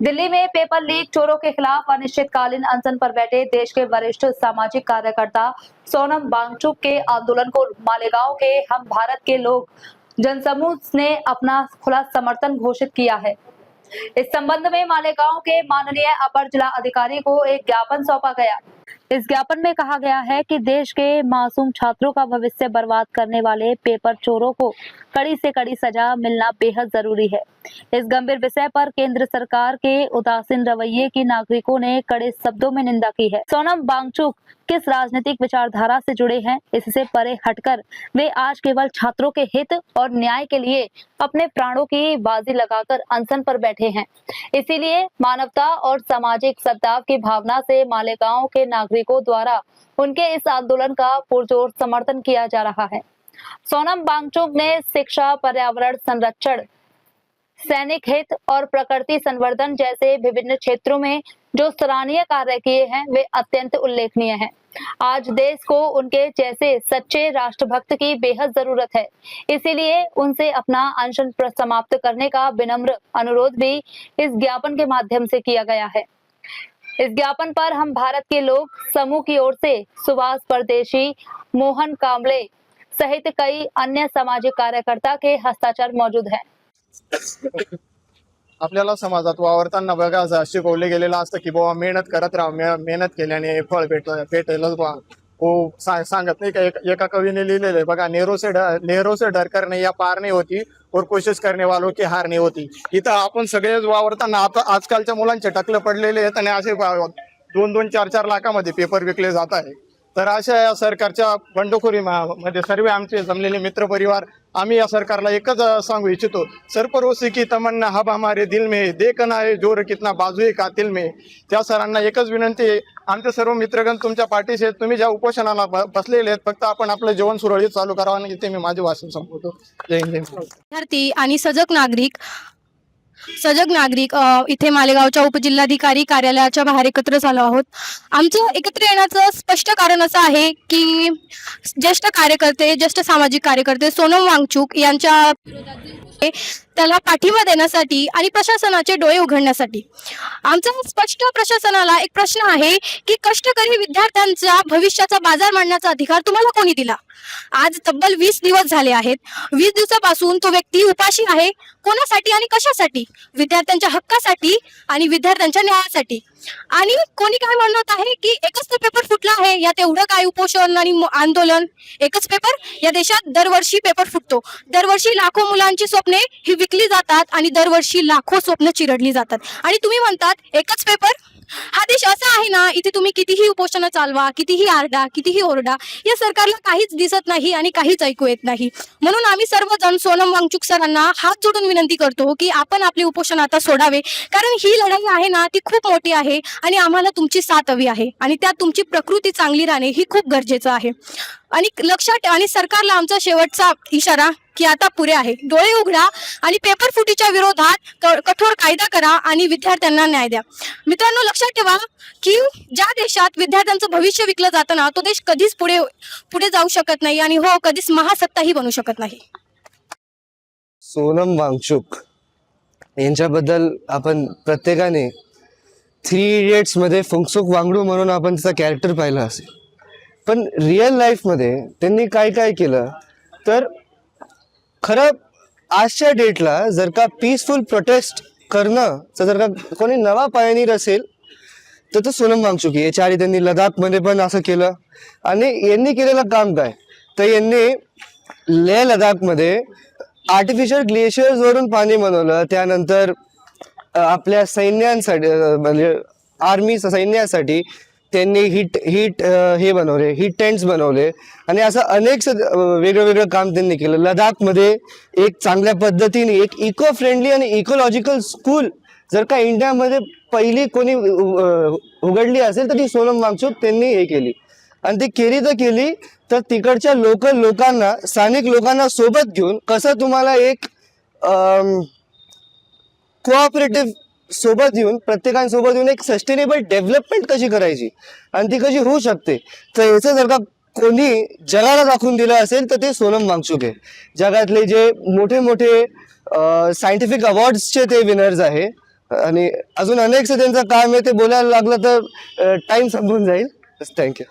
दिल्ली में paper leak चोरों के खिलाफ अनिश्चितकालीन अनशन पर बैठे देश के वरिष्ठ सामाजिक कार्यकर्ता सोनम वांगचुक के आंदोलन को मालेगांव के हम भारत के लोग जनसमूह ने अपना खुला समर्थन घोषित किया है। इस संबंध में मालेगांव के माननीय अपर जिला अधिकारी को एक ज्ञापन सौंपा गया। इस ज्ञापन में कहा गया है कि देश के मासूम छात्रों का भविष्य बर्बाद करने वाले पेपर चोरों को कड़ी से कड़ी सजा मिलना बेहद जरूरी है। इस गंभीर विषय पर केंद्र सरकार के उदासीन रवैये की नागरिकों ने कड़े शब्दों में निंदा की है। सोनम वांगचुक किस राजनीतिक विचारधारा से जुड़े हैं, इससे परे हटकर वे आज केवल छात्रों के हित और न्याय के लिए अपने प्राणों की बाजी लगाकर अनशन पर बैठे हैं। इसीलिए मानवता और सामाजिक सद्भाव की भावना से मालेगांव के नागरिकों द्वारा उनके इस आंदोलन का पुरजोर समर्थन किया जा रहा है। सोनम वांगचुक ने शिक्षा, पर्यावरण संरक्षण, सैनिक हित और प्रकृति संवर्धन जैसे विभिन्न क्षेत्रों में जो सराहनीय कार्य किए हैं वे अत्यंत उल्लेखनीय हैं। आज देश को उनके जैसे सच्चे राष्ट्रभक्त की बेहद जरूरत है। इसीलिए उनसे अपना अनशन समाप्त करने का विनम्र अनुरोध भी इस ज्ञापन के माध्यम से किया गया है। इस ज्ञापन पर हम भारत के लोग समूह की ओर से सुभाष परदेशी, मोहन कांबळे सहित कई अन्य सामाजिक कार्यकर्ता के हस्ताक्षर मौजूद हैं। आपल्याला समाजात वावरताना बघा असं शिकवले गेलेलं असतं की बाबा मेहनत करत राहा, मेहनत केल्याने फळ भेटेलच बा. हो सांगत नाही का एका कवीने लिहिलेलं आहे बघा, नेहरू से डर कर नैया पार नाही होती और कोशिश करने वालों की हार नाही होती. इथं आपण सगळेच वावरताना आता आजकालच्या मुलांचे टकलं पडलेले आहेत आणि असे 2-2, 4-4 लाखामध्ये पेपर विकले जात आहे. तर अशा या सरकारच्या बंडखोरी मध्ये सर्व आमचे जमलेले मित्र परिवार आम्ही या सरकारला एकच सांगू इच्छितो, सरपरोसी की तमन्ना हब हमारे दिल में, देखना है जोर कितना बाजू कातिल में. त्या सरांना एकच विनंती आहे, आमचे सर्व मित्रगण तुमच्या पाठीशी आहेत. तुम्ही ज्या उपोषणाला बसलेले आहेत फक्त आपण आपलं जीवन सुरळीत चालू करावं आणि इथे मी माझे भाषण संपवतो. जय हिंद. विद्यार्थी आणि सजग नागरिक इथे मालेगावच्या उपजिल्हाधिकारी कार्यालयाच्या बाहेर एकत्र झालो आहोत। आमचं एकत्र येण्याचं स्पष्ट कारण असं आहे की ज्येष्ठ सामाजिक कार्यकर्ते सोनम वांगचुक यांच्या त्याला पाठिंबा देण्यासाठी आणि प्रशासनाचे डोळे उघडण्यासाठी आमचा स्पष्ट प्रशासनाला एक प्रश्न आहे की कष्टकरी विद्यार्थ्यांचा भविष्याचा बाजार मांडण्याचा अधिकार तुम्हाला कोणी दिला? आज तब्बल 20 दिवस झाले आहेत। 20 दिवसापासून तो व्यक्ती उपाशी आहे। कोणासाठी आणि कशासाठी? विद्यार्थ्यांच्या हक्कासाठी आणि विद्यार्थ्यांच्या न्यायासाठी। आणि कोणी काय म्हणत आहे की एकच तो पेपर फुटला आहे, यात एवढं काय उपोषण आणि आंदोलन? एकच पेपर? या देशात दरवर्षी पेपर फुटतो। दरवर्षी लाखो मुलांची स्वप्ने ही विकली जातात आणि दरवर्षी लाखो स्वप्न चिरडली जातात आणि तुम्ही म्हणतात एकच पेपर? हा देश असा आहे ना, इथे तुम्ही कितीही उपोषण चालवा, कितीही आरडा, कितीही ओरडा, या सरकारला काहीच दिसत नाही आणि काहीच ऐकू येत नाही। म्हणून आम्ही सर्वजण सोनम वांगचुक सरांना हात जोडून विनंती करतो की आपण आपले उपोषण आता सोडावे, कारण ही लढाई आहे ना ती खूप मोठी आहे आणि आम्हाला तुमची साथ हवी आहे आणि त्यात तुमची प्रकृती चांगली राहणे ही खूप गरजेचं आहे। आणि लक्षात आणि सरकारला आमचा शेवटचा इशारा की आता पुरे आहे, डोळे उघडा आणि पेपर फुटीच्या विरोधात कठोर कायदा करा आणि विद्यार्थ्यांना न्याय द्या। मित्रांनो, लक्षात ठेवा की ज्या देशात विद्यार्थ्यांचं भविष्य विकलं जातं ना, तो देश कधीच पुढे जाऊ शकत नाही आणि हो कधीच महासत्ताही बनू शकत नाही। सोनम वांगचुक यांच्याबद्दल आपण प्रत्येकाने 3 इडियट्स मध्ये फुंगसुक वांगडू म्हणून आपण त्याचा कॅरेक्टर पाहिला असेल, पण रिअल लाईफ मध्ये त्यांनी काय काय केलं तर खरं आजच्या डेटला जर का पीसफुल प्रोटेस्ट करणं जर का कोणी नवा पायनीर असेल तर तो सोनम वांगचुक। याच्या आधी त्यांनी लडाखमध्ये पण असं केलं आणि यांनी केलेलं काम काय तर यांनी लेह लडाखमध्ये आर्टिफिशियल ग्लेशियर्स वरून पाणी बनवलं। त्यानंतर आपल्या सैन्यांसाठी म्हणजे आर्मी सैन्यासाठी त्यांनी हीट बनवले, हीट टेंट्स बनवले आणि असं अनेक वेगळं काम त्यांनी केलं। लडाखमध्ये एक चांगल्या पद्धतीने एक इको फ्रेंडली आणि इकोलॉजिकल स्कूल जर का इंडियामध्ये पहिली कोणी उघडली असेल तर ती सोनम वांगचुक त्यांनी हे केली आणि ती केली तर तिकडच्या लोकल लोकांना, स्थानिक लोकांना सोबत घेऊन कसं तुम्हाला एक कोऑपरेटिव्ह सोबत येऊन प्रत्येकांसोबत येऊन एक सस्टेनेबल डेव्हलपमेंट कशी करायची आणि ती कशी होऊ शकते तर याचं जर का कोणी जगाला दाखवून दिलं असेल तर ते सोनम वांगचुक आहे। जगातले जे मोठे सायंटिफिक अवॉर्ड्सचे ते विनर्स आहे आणि अजून अनेकसं त्यांचं काम आहे, ते बोलायला लागलं तर टाइम संपून जाईल. थँक्यू.